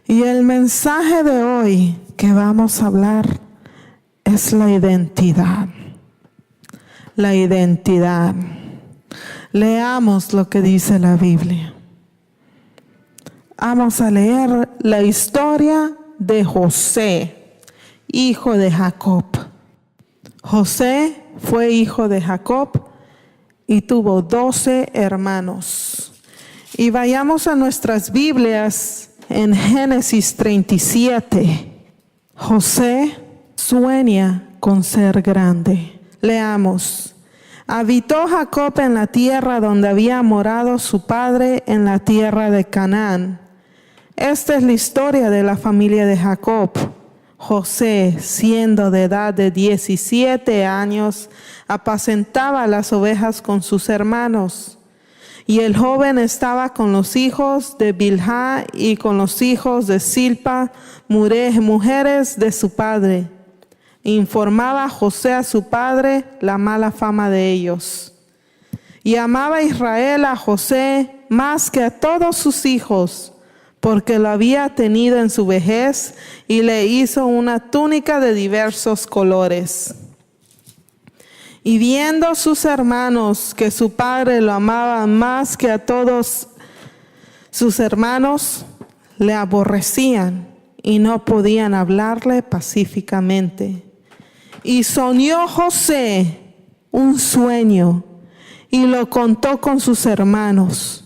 Y el mensaje de hoy que vamos a hablar es la identidad. La identidad. Leamos lo que dice la Biblia. Vamos a leer la historia de José, hijo de Jacob. José fue hijo de Jacob y tuvo 12 hermanos. Y vayamos a nuestras Biblias en Génesis 37. José sueña con ser grande. Leamos. Habitó Jacob en la tierra donde había morado su padre, en la tierra de Canaán. Esta es la historia de la familia de Jacob. José, siendo de edad de 17 años, apacentaba las ovejas con sus hermanos. Y el joven estaba con los hijos de Bilhá y con los hijos de Silpa, mujeres de su padre. Informaba José a su padre la mala fama de ellos. Y amaba Israel a José más que a todos sus hijos, porque lo había tenido en su vejez y le hizo una túnica de diversos colores. Y viendo sus hermanos que su padre lo amaba más que a todos sus hermanos, le aborrecían y no podían hablarle pacíficamente. Y soñó José un sueño y lo contó con sus hermanos.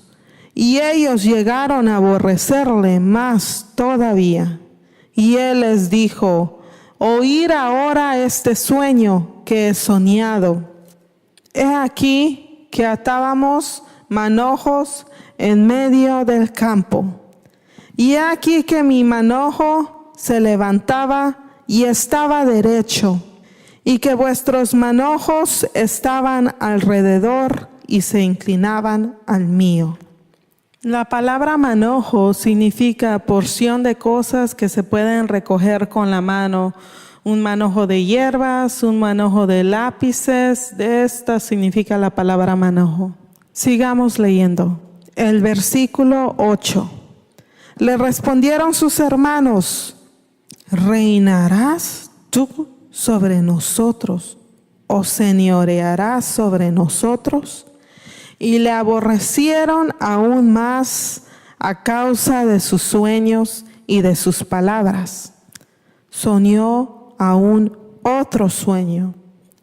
Y ellos llegaron a aborrecerle más todavía. Y él les dijo: oír ahora este sueño que he soñado. He aquí que atábamos manojos en medio del campo. Y he aquí que mi manojo se levantaba y estaba derecho, y que vuestros manojos estaban alrededor y se inclinaban al mío. La palabra manojo significa porción de cosas que se pueden recoger con la mano. Un manojo de hierbas, un manojo de lápices. De esta significa la palabra manojo. Sigamos leyendo. El versículo 8. Le respondieron sus hermanos: ¿reinarás tú sobre nosotros o señorearás sobre nosotros? Y le aborrecieron aún más a causa de sus sueños y de sus palabras. Soñó aún otro sueño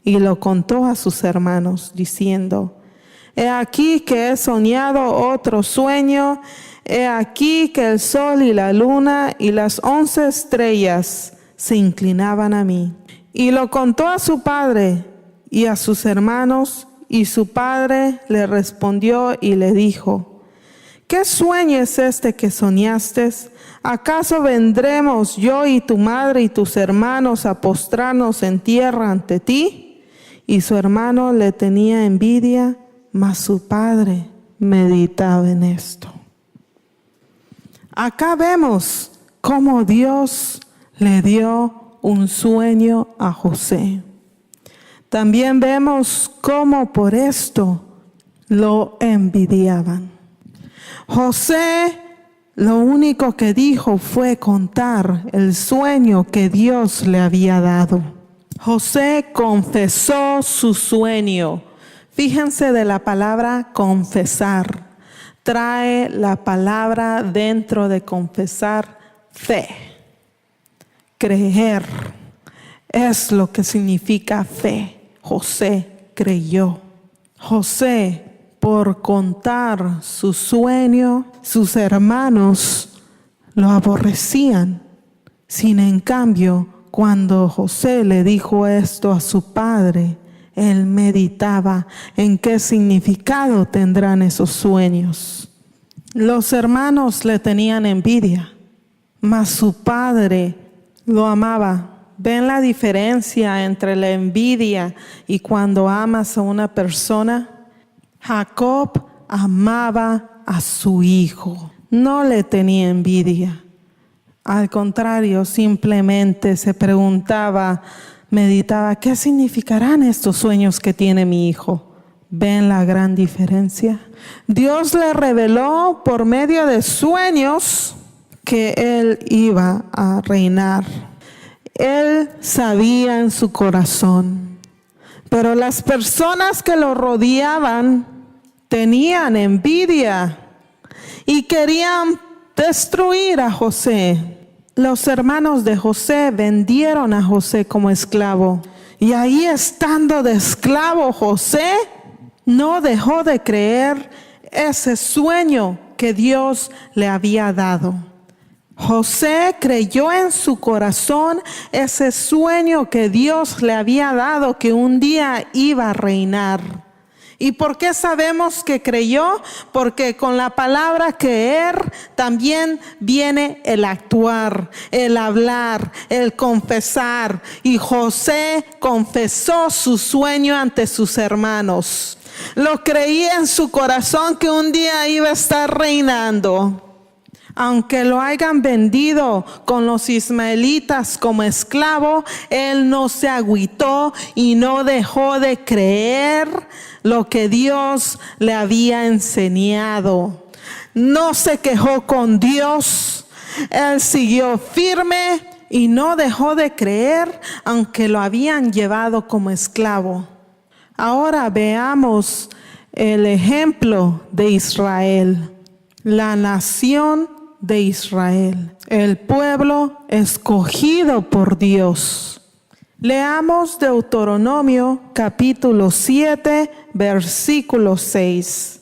y lo contó a sus hermanos, diciendo: he aquí que he soñado otro sueño, he aquí que el sol y la luna y las 11 estrellas se inclinaban a mí. Y lo contó a su padre y a sus hermanos. Y su padre le respondió y le dijo: ¿qué sueño es este que soñaste? ¿Acaso vendremos yo y tu madre y tus hermanos a postrarnos en tierra ante ti? Y su hermano le tenía envidia, mas su padre meditaba en esto. Acá vemos cómo Dios le dio un sueño a José. También vemos cómo por esto lo envidiaban. José lo único que dijo fue contar el sueño que Dios le había dado. José confesó su sueño. Fíjense de la palabra confesar. Trae la palabra dentro de confesar fe. Creer es lo que significa fe. José creyó. José, por contar su sueño, sus hermanos lo aborrecían. Sin en cambio, cuando José le dijo esto a su padre, él meditaba en qué significado tendrán esos sueños. Los hermanos le tenían envidia, mas su padre lo amaba. ¿Ven la diferencia entre la envidia y cuando amas a una persona? Jacob amaba a su hijo, no le tenía envidia. Al contrario, simplemente se preguntaba, meditaba, ¿qué significarán estos sueños que tiene mi hijo? ¿Ven la gran diferencia? Dios le reveló por medio de sueños que él iba a reinar. Él sabía en su corazón, pero las personas que lo rodeaban tenían envidia y querían destruir a José. Los hermanos de José vendieron a José como esclavo. Y ahí estando de esclavo José, no dejó de creer ese sueño que Dios le había dado. José creyó en su corazón ese sueño que Dios le había dado, que un día iba a reinar. ¿Y por qué sabemos que creyó? Porque con la palabra creer también viene el actuar, el hablar, el confesar. Y José confesó su sueño ante sus hermanos. Lo creía en su corazón que un día iba a estar reinando. Aunque lo hayan vendido con los ismaelitas como esclavo, él no se agüitó y no dejó de creer lo que Dios le había enseñado. No se quejó con Dios. Él siguió firme y no dejó de creer, aunque lo habían llevado como esclavo. Ahora veamos el ejemplo de Israel, la nación de Israel, el pueblo escogido por Dios. Leamos Deuteronomio capítulo 7, versículo 6.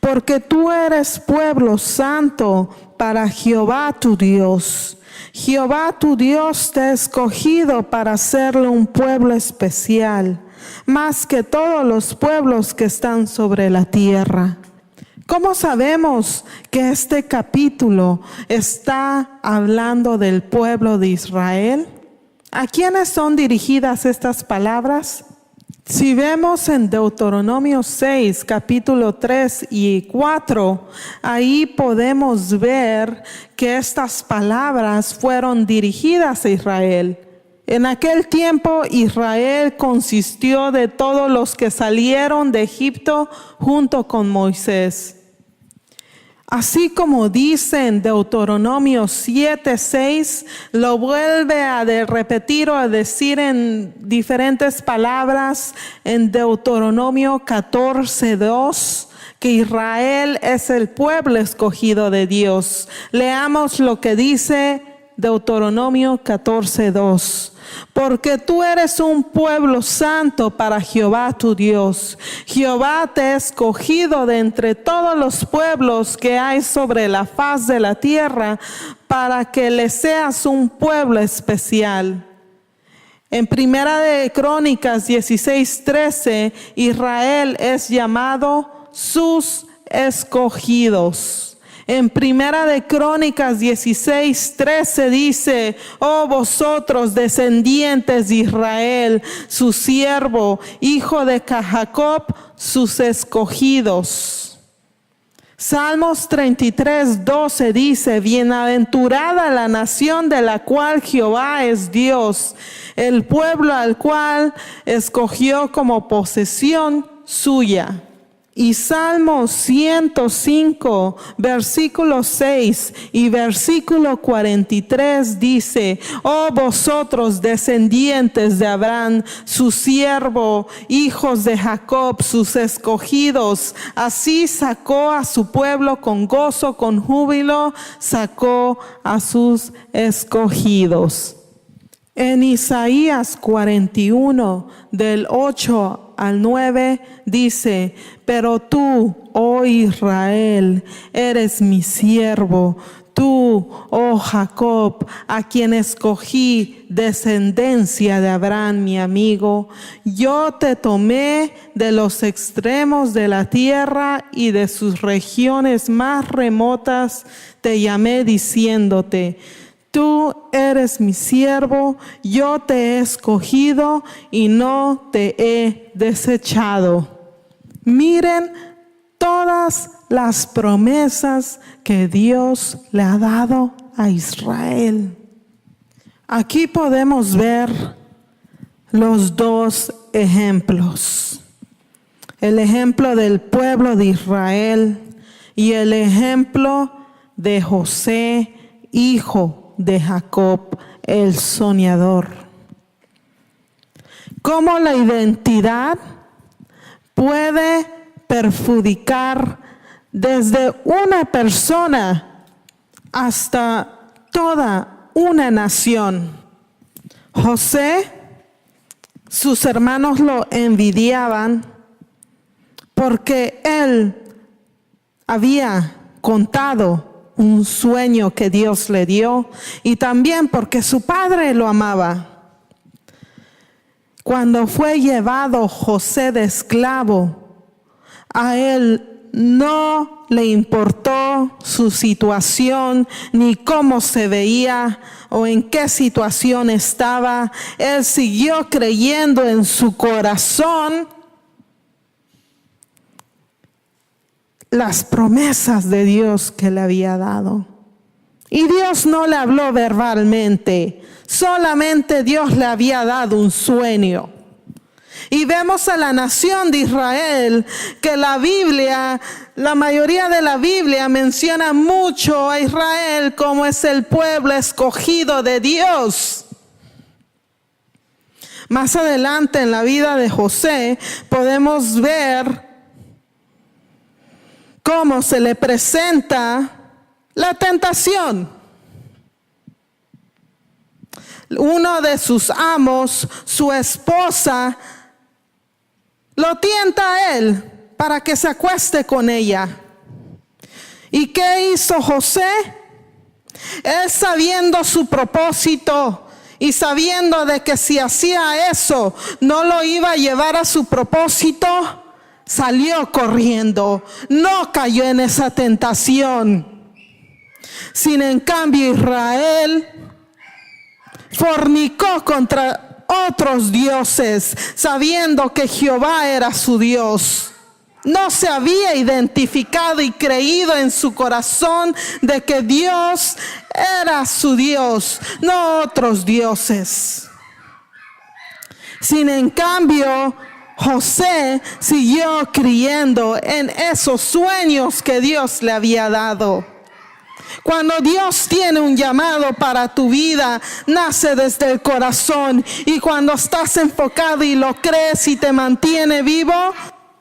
Porque tú eres pueblo santo para Jehová tu Dios. Jehová tu Dios te ha escogido para hacerle un pueblo especial, más que todos los pueblos que están sobre la tierra. ¿Cómo sabemos que este capítulo está hablando del pueblo de Israel? ¿A quiénes son dirigidas estas palabras? Si vemos en Deuteronomio 6, capítulo 3 y 4, ahí podemos ver que estas palabras fueron dirigidas a Israel. En aquel tiempo Israel consistió de todos los que salieron de Egipto junto con Moisés. Así como dice en Deuteronomio 7:6, lo vuelve a repetir o a decir en diferentes palabras en Deuteronomio 14:2, que Israel es el pueblo escogido de Dios. Leamos lo que dice Deuteronomio 14:2. Porque tú eres un pueblo santo para Jehová tu Dios. Jehová te ha escogido de entre todos los pueblos que hay sobre la faz de la tierra, para que le seas un pueblo especial. En Primera de Crónicas 16:13, Israel es llamado sus escogidos. En Primera de Crónicas 16:13 dice: oh vosotros descendientes de Israel, su siervo, hijo de Jacob, sus escogidos. Salmos 33:12 dice: bienaventurada la nación de la cual Jehová es Dios, el pueblo al cual escogió como posesión suya. Y Salmo 105, versículo 6 y versículo 43 dice: oh vosotros descendientes de Abraham, su siervo, hijos de Jacob, sus escogidos, así sacó a su pueblo con gozo, con júbilo, sacó a sus escogidos. En Isaías 41, del 8 al 9, dice: pero tú, oh Israel, eres mi siervo, tú, oh Jacob, a quien escogí, descendencia de Abraham, mi amigo. Yo te tomé de los extremos de la tierra y de sus regiones más remotas, te llamé diciéndote: tú eres mi siervo, yo te he escogido y no te he desechado. Miren todas las promesas que Dios le ha dado a Israel. Aquí podemos ver los dos ejemplos. El ejemplo del pueblo de Israel y el ejemplo de José hijo de Jacob, el soñador. ¿Cómo la identidad puede perjudicar desde una persona hasta toda una nación? José, sus hermanos lo envidiaban porque él había contado un sueño que Dios le dio y también porque su padre lo amaba. Cuando fue llevado José de esclavo, a él no le importó su situación ni cómo se veía o en qué situación estaba. Él siguió creyendo en su corazón las promesas de Dios que le había dado. Y Dios no le habló verbalmente, solamente Dios le había dado un sueño. Y vemos a la nación de Israel que la mayoría de la Biblia menciona mucho a Israel como es el pueblo escogido de Dios. Más adelante en la vida de José podemos ver cómo se le presenta la tentación. Uno de sus amos, su esposa, lo tienta a él para que se acueste con ella. ¿Y qué hizo José? Él, sabiendo su propósito y sabiendo de que si hacía eso no lo iba a llevar a su propósito, salió corriendo, no cayó en esa tentación. Sin en cambio Israel fornicó contra otros dioses, sabiendo que Jehová era su Dios. No se había identificado y creído en su corazón de que Dios era su Dios, no otros dioses. Sin en cambio, José siguió creyendo en esos sueños que Dios le había dado. Cuando Dios tiene un llamado para tu vida, nace desde el corazón. Y cuando estás enfocado y lo crees y te mantiene vivo,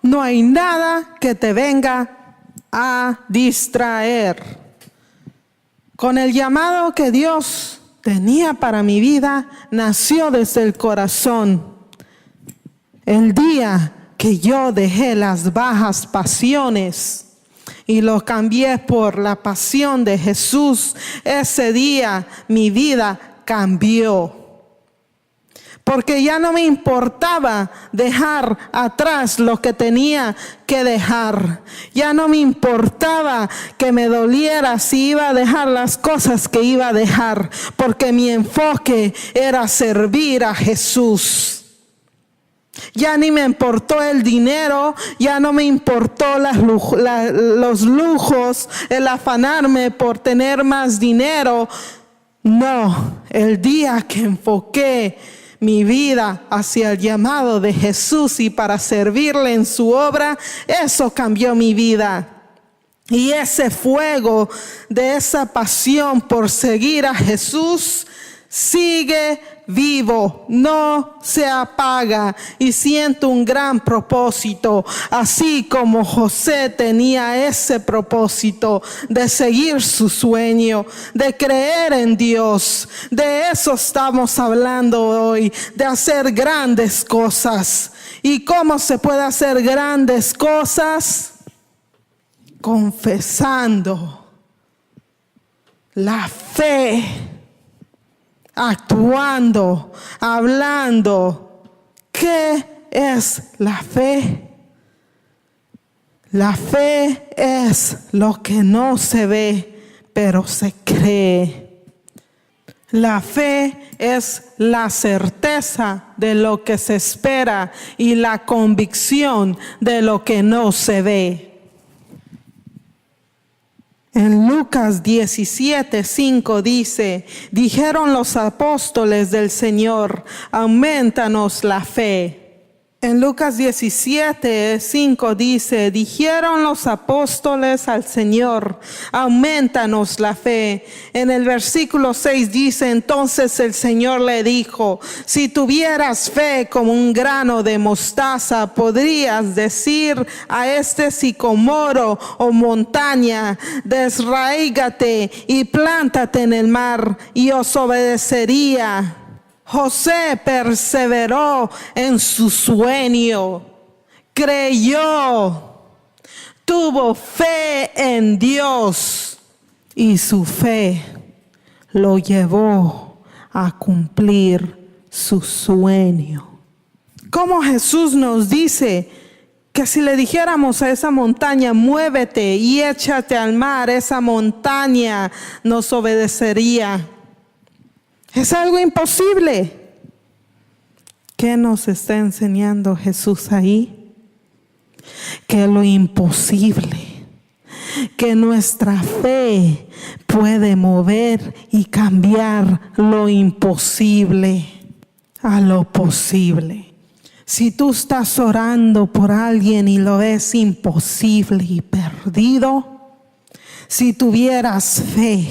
no hay nada que te venga a distraer. Con el llamado que Dios tenía para mi vida, nació desde el corazón. El día que yo dejé las bajas pasiones y lo cambié por la pasión de Jesús, ese día mi vida cambió. Porque ya no me importaba dejar atrás lo que tenía que dejar. Ya no me importaba que me doliera si iba a dejar las cosas que iba a dejar. Porque mi enfoque era servir a Jesús. Ya ni me importó el dinero, ya no me importó los lujos, el afanarme por tener más dinero. No, el día que enfoqué mi vida hacia el llamado de Jesús y para servirle en su obra, eso cambió mi vida. Y ese fuego de esa pasión por seguir a Jesús sigue vivo, no se apaga, y siento un gran propósito, así como José tenía ese propósito de seguir su sueño, de creer en Dios. De eso estamos hablando hoy, de hacer grandes cosas. ¿Y cómo se puede hacer grandes cosas? Confesando la fe, actuando, hablando. ¿Qué es la fe? La fe es lo que no se ve, pero se cree. La fe es la certeza de lo que se espera y la convicción de lo que no se ve. En Lucas 17:5 dice: dijeron los apóstoles del Señor, aumentanos la fe. En Lucas 17:5 dice, dijeron los apóstoles al Señor, aumentanos la fe. En el versículo 6 dice, entonces el Señor le dijo, si tuvieras fe como un grano de mostaza, podrías decir a este sicomoro o montaña, desarraígate y plántate en el mar, y os obedecería. José perseveró en su sueño, creyó, tuvo fe en Dios y su fe lo llevó a cumplir su sueño. Como Jesús nos dice que si le dijéramos a esa montaña, muévete y échate al mar, esa montaña nos obedecería. Es algo imposible. ¿Qué nos está enseñando Jesús ahí? Que lo imposible, que nuestra fe puede mover y cambiar lo imposible a lo posible. Si tú estás orando por alguien y lo ves imposible y perdido, si tuvieras fe,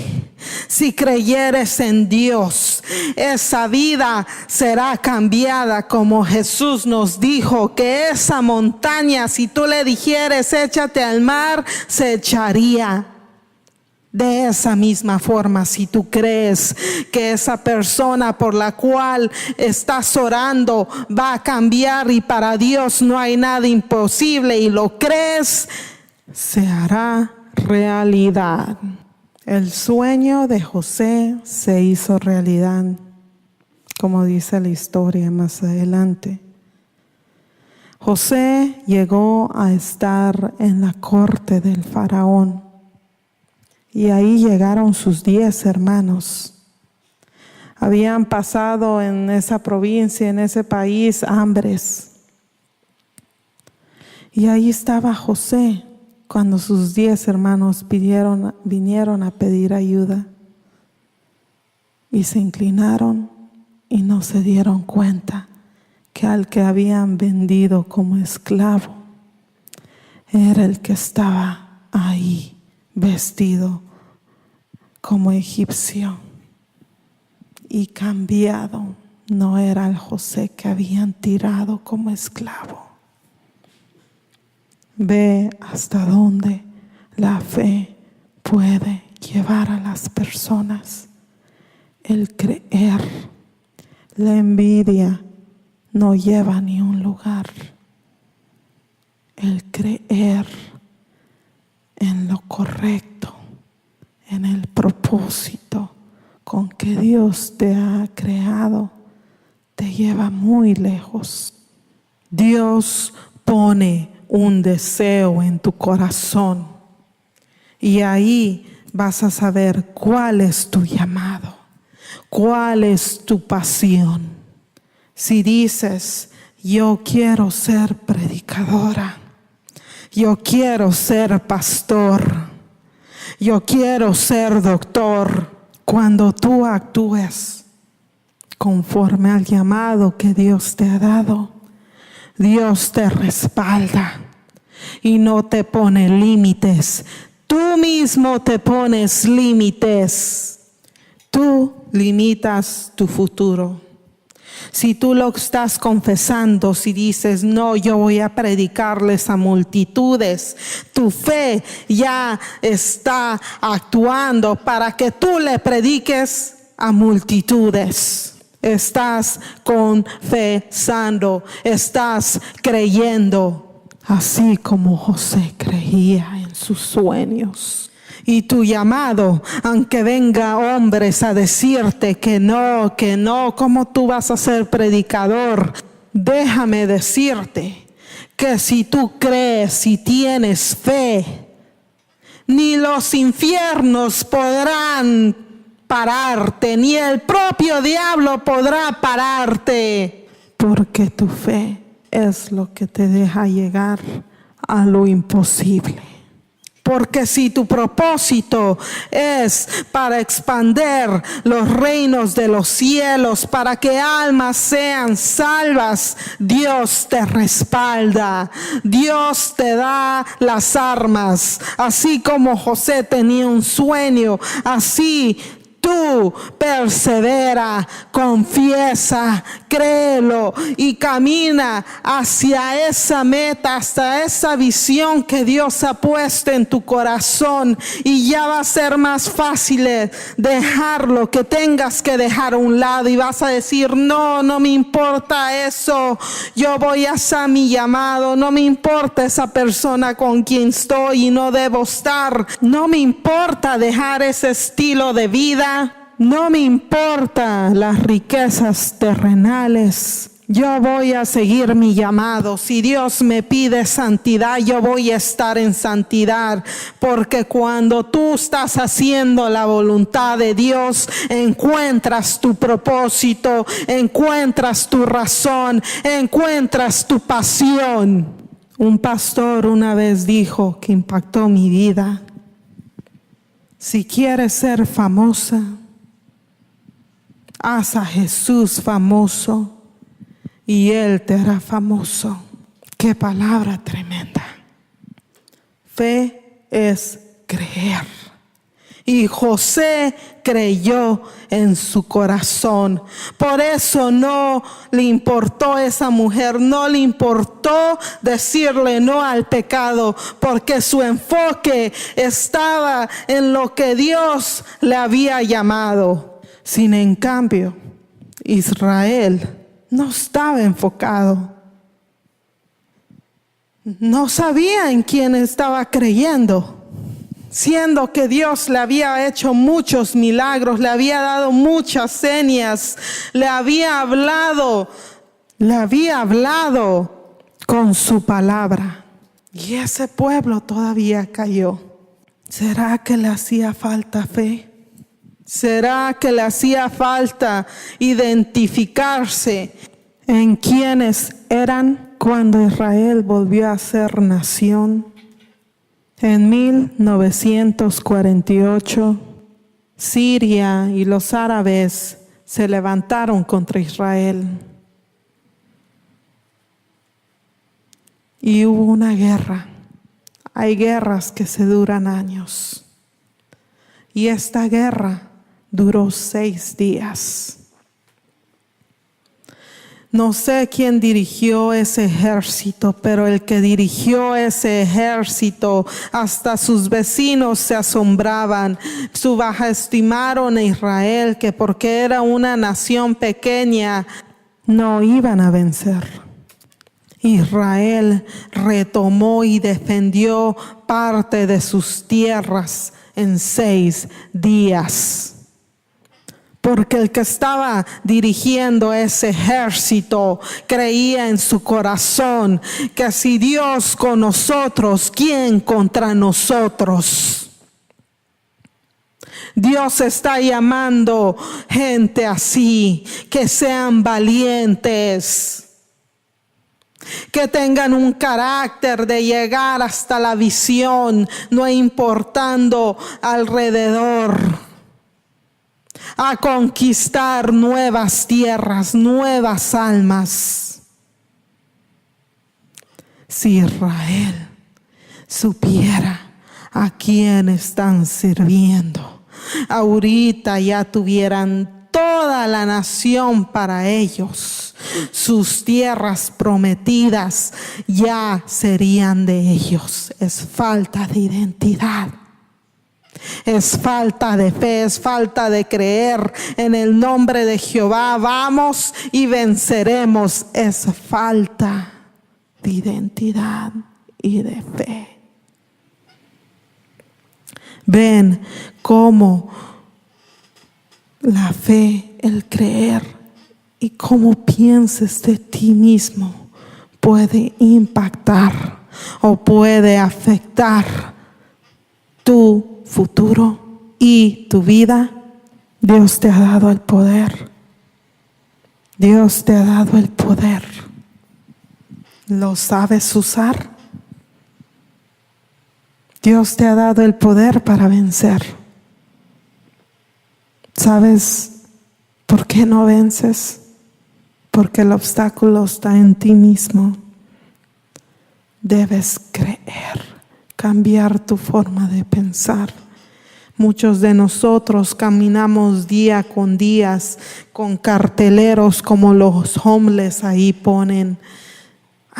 si creyeres en Dios, esa vida será cambiada, como Jesús nos dijo que esa montaña, si tú le dijeres échate al mar, se echaría. De esa misma forma, si tú crees que esa persona por la cual estás orando va a cambiar y para Dios no hay nada imposible y lo crees, se hará realidad. El sueño de José se hizo realidad, como dice la historia más adelante. José llegó a estar en la corte del faraón y ahí llegaron sus 10 hermanos. Habían pasado en esa provincia, en ese país, hambres. Y ahí estaba José cuando sus 10 hermanos vinieron a pedir ayuda. Y se inclinaron y no se dieron cuenta que al que habían vendido como esclavo era el que estaba ahí vestido como egipcio y cambiado. No era el José que habían tirado como esclavo. Ve hasta dónde la fe puede llevar a las personas. El creer, la envidia no lleva a ni un lugar. El creer en lo correcto, en el propósito con que Dios te ha creado, te lleva muy lejos. Dios pone un deseo en tu corazón y ahí vas a saber cuál es tu llamado, cuál es tu pasión. Si dices, yo quiero ser predicadora, yo quiero ser pastor, yo quiero ser doctor, cuando tú actúes conforme al llamado que Dios te ha dado, Dios te respalda y no te pone límites. Tú mismo te pones límites. Tú limitas tu futuro. Si tú lo estás confesando, si dices, no, yo voy a predicarles a multitudes, tu fe ya está actuando para que tú le prediques a multitudes. Estás confesando, estás creyendo, así como José creía en sus sueños. Y tu llamado, aunque venga hombres a decirte que no, ¿cómo tú vas a ser predicador? Déjame decirte que si tú crees, si tienes fe, ni los infiernos podrán pararte, ni el propio diablo podrá pararte, porque tu fe es lo que te deja llegar a lo imposible. Porque si tu propósito es para expander los reinos de los cielos, para que almas sean salvas, Dios te respalda. Dios te da las armas. Así como José tenía un sueño, así tú persevera, confiesa, créelo y camina hacia esa meta, hasta esa visión que Dios ha puesto en tu corazón, y ya va a ser más fácil dejar lo que tengas que dejar a un lado, y vas a decir: no me importa eso, yo voy hacia mi llamado, no me importa esa persona con quien estoy y no debo estar, no me importa dejar ese estilo de vida. No me importa las riquezas terrenales. Yo voy a seguir mi llamado. Si Dios me pide santidad, yo voy a estar en santidad. Porque cuando tú estás haciendo la voluntad de Dios, encuentras tu propósito, encuentras tu razón, encuentras tu pasión. Un pastor una vez dijo, que impactó mi vida: si quieres ser famosa, haz a Jesús famoso y Él te hará famoso. Qué palabra tremenda. Fe es creer. Y José creyó en su corazón. Por eso no le importó a esa mujer, no le importó decirle no al pecado, porque su enfoque estaba en lo que Dios le había llamado. Sin en cambio, Israel no estaba enfocado. No sabía en quién estaba creyendo. Siendo que Dios le había hecho muchos milagros, le había dado muchas señas, le había hablado con su palabra. Y ese pueblo todavía cayó. ¿Será que le hacía falta fe? ¿Será que le hacía falta identificarse en quiénes eran cuando Israel volvió a ser nación? En 1948, Siria y los árabes se levantaron contra Israel. Y hubo una guerra. Hay guerras que se duran años. Y esta guerra duró 6 días. No sé quién dirigió ese ejército, pero el que dirigió ese ejército, hasta sus vecinos se asombraban. Subestimaron a Israel, que porque era una nación pequeña, no iban a vencer. Israel retomó y defendió parte de sus tierras en 6 días. Porque el que estaba dirigiendo ese ejército creía en su corazón que si Dios con nosotros, ¿quién contra nosotros? Dios está llamando gente así, que sean valientes, que tengan un carácter de llegar hasta la visión, no importando alrededor, a conquistar nuevas tierras, nuevas almas. Si Israel supiera a quién están sirviendo, ahorita ya tuvieran toda la nación para ellos. Sus tierras prometidas ya serían de ellos. Es falta de identidad. Es falta de fe, es falta de creer en el nombre de Jehová. Vamos y venceremos. Es falta de identidad y de fe. Ven cómo la fe, el creer y cómo pienses de ti mismo puede impactar o puede afectar tu futuro y tu vida. Dios te ha dado el poder. Dios te ha dado el poder. ¿Lo sabes usar? Dios te ha dado el poder para vencer. ¿Sabes por qué no vences? Porque el obstáculo está en ti mismo. Debes creer, cambiar tu forma de pensar. Muchos de nosotros caminamos día con días con carteleros como los homeless ahí ponen.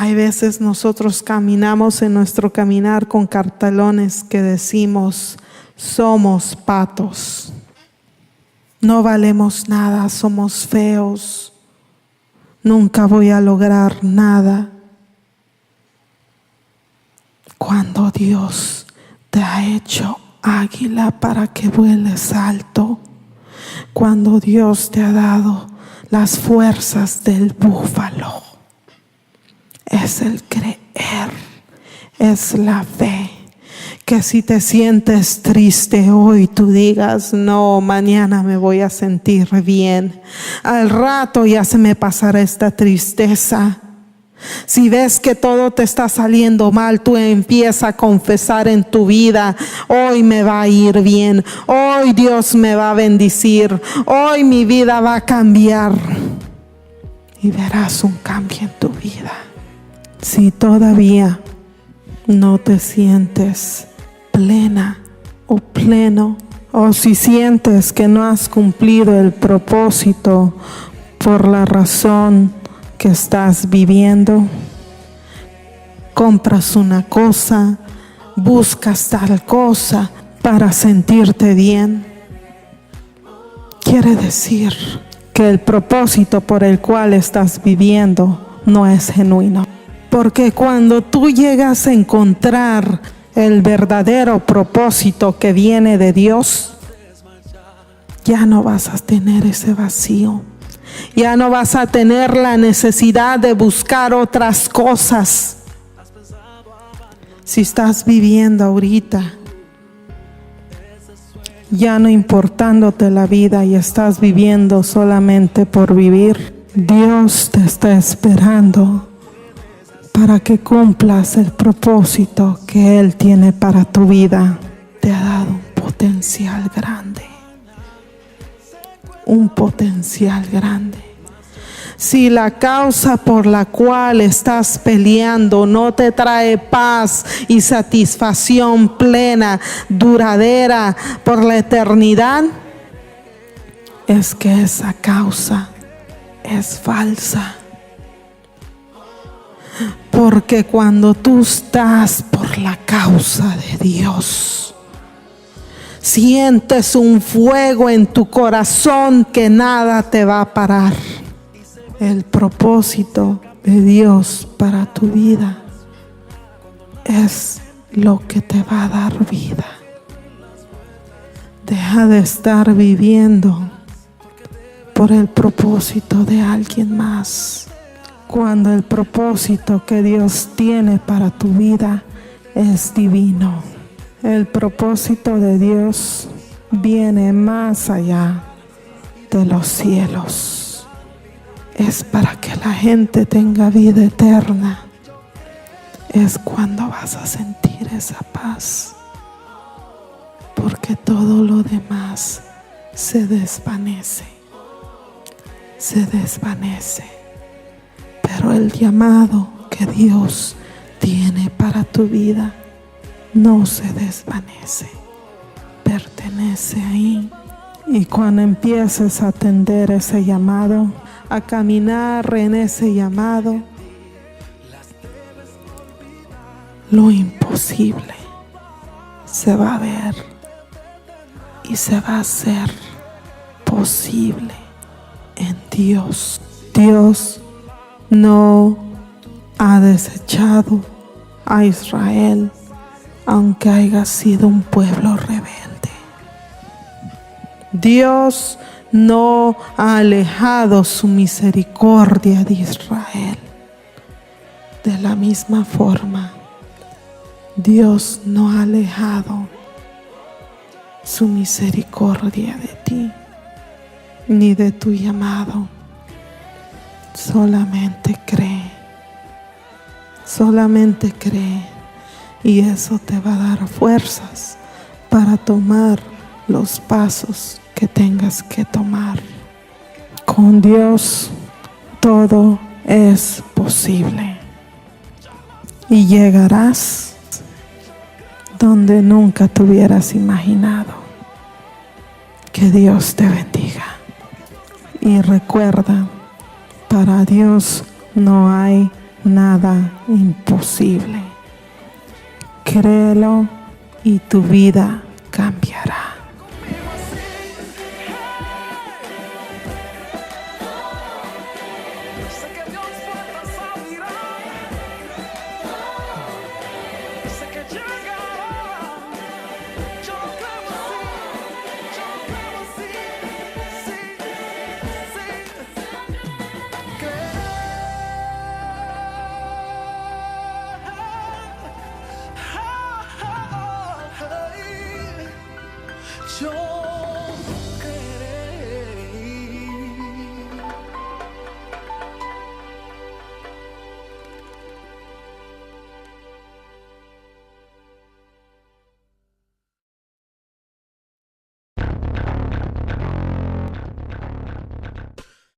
Hay veces nosotros caminamos en nuestro caminar con cartelones que decimos: somos patos, no valemos nada, somos feos, nunca voy a lograr nada. Cuando Dios te ha hecho águila para que vueles alto, cuando Dios te ha dado las fuerzas del búfalo, es el creer, es la fe. Que si te sientes triste hoy, tú digas: no, mañana me voy a sentir bien, al rato ya se me pasará esta tristeza. Si ves que todo te está saliendo mal, tú empieza a confesar en tu vida: hoy me va a ir bien, hoy Dios me va a bendecir, hoy mi vida va a cambiar, y verás un cambio en tu vida. Si todavía no te sientes plena o pleno, o si sientes que no has cumplido el propósito por la razón que estás viviendo, compras una cosa, buscas tal cosa para sentirte bien, quiere decir que el propósito por el cual estás viviendo no es genuino. Porque cuando tú llegas a encontrar el verdadero propósito que viene de Dios, ya no vas a tener ese vacío. Ya no vas a tener la necesidad de buscar otras cosas. Si estás viviendo ahorita, ya no importándote la vida y estás viviendo solamente por vivir, Dios te está esperando para que cumplas el propósito que Él tiene para tu vida. Te ha dado un potencial grande. Un potencial grande. Si la causa por la cual estás peleando no te trae paz y satisfacción plena, duradera por la eternidad, es que esa causa es falsa. Porque cuando tú estás por la causa de Dios, sientes un fuego en tu corazón que nada te va a parar. El propósito de Dios para tu vida es lo que te va a dar vida. Deja de estar viviendo por el propósito de alguien más, cuando el propósito que Dios tiene para tu vida es divino. El propósito de Dios viene más allá de los cielos. Es para que la gente tenga vida eterna. Es cuando vas a sentir esa paz. Porque todo lo demás se desvanece. Se desvanece. Pero el llamado que Dios tiene para tu vida no se desvanece, pertenece ahí. Y cuando empieces a atender ese llamado, a caminar en ese llamado, lo imposible se va a ver y se va a hacer posible en Dios. Dios no ha desechado a Israel, aunque haya sido un pueblo rebelde. Dios no ha alejado su misericordia de Israel. De la misma forma, Dios no ha alejado su misericordia de ti, ni de tu llamado. Solamente cree y eso te va a dar fuerzas para tomar los pasos que tengas que tomar. Con Dios todo es posible y llegarás donde nunca te hubieras imaginado. Que Dios te bendiga. Y recuerda, para Dios no hay nada imposible. Créelo y tu vida cambiará.